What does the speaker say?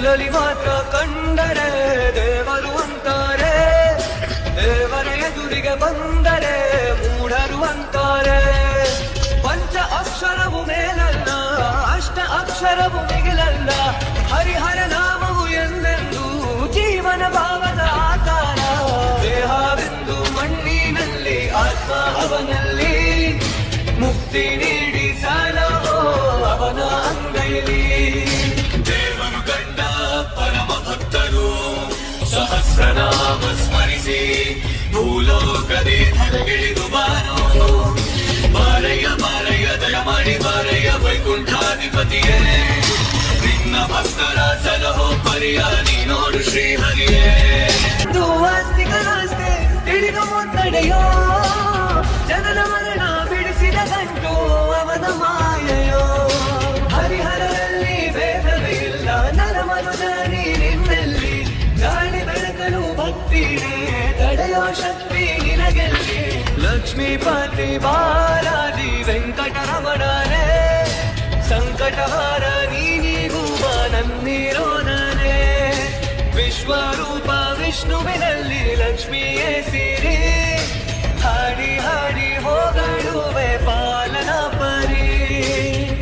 ಕಲ್ಲಲ್ಲಿ ಮಾತ್ರ ಕಂಡರೆ ದೇವರು ಅಂತಾರೆ, ದೇವರ ಎದುರಿಗೆ ಬಂದರೆ ಮೂಢರು ಅಂತಾರೆ. ಪಂಚ ಅಕ್ಷರವು ಮೇಲಲ್ಲ, ಅಷ್ಟ ಅಕ್ಷರವು ಮಿಗಿಲಲ್ಲ, ಹರಿಹರ ನಾಮವು ಎಂದೆಂದು ಜೀವನ ಭಾವದ ಆಕಾರ. ದೇಹವೆಂದು ಮಣ್ಣಿನಲ್ಲಿ, ಆತ್ಮ ಅವನಲ್ಲಿ, ಮುಕ್ತಿ ನೀಡಿ ಸಾಲವೋ ಅವನ ಅಂಗೈಲಿ. ದೇವನು ಕಂಡ ಪರಮ ಭಕ್ತರು ಸಹಸ್ರನಾಮ ಸ್ಮರಿಸಿ ಭೂಲೋಕದಿ ಧರೆಗಿಳಿದು ಬಾರೋ. ಬಾರಯ್ಯ ಬಾರಯ್ಯ ದಯ ಮಾಡಿ ಬಾರಯ್ಯ ವೈಕುಂಠಾಧಿಪತಿಯೇ, ನಿನ್ನ ಭಕ್ತರ ಸಲಹೋ ಪರಿಯ ನೀ ನೋಡು ಶ್ರೀಹರಿಯೇ. ಆಸ್ತಿಕನಾಸ್ತೆ ತಿಳಿದು ಮುನ್ನಡೆಯೋ, ಜನನ ಮರಣ ಬಿಡಿಸಿದ ಗಂಟು ಅವನ ಮಾಯೆಯೋ. ಹರಿಹರಲ್ಲಿ ಭೇದವೇ ಇಲ್ಲ, ನರಮನುಜ ನೀರಿನಲ್ಲಿ ಗಾಳಿ ಬೆಳಕಲು ಭಕ್ತಿನೇ ತಡೆಯೋ ಶಕ್ತಿ ನಿನಗೆಲ್ಲಿ. ಲಕ್ಷ್ಮೀಪತಿ ಬಾಲಾಜಿ ವೆಂಕಟರಮಣನೇ, ಸಂಕಟಹಾರ ನೀನಿಗೂವ ನನ್ನಿರೋನೇ. ವಿಶ್ವರೂಪ ವಿಷ್ಣುವಿನಲ್ಲಿ ಲಕ್ಷ್ಮಿಯೇ ಸಿ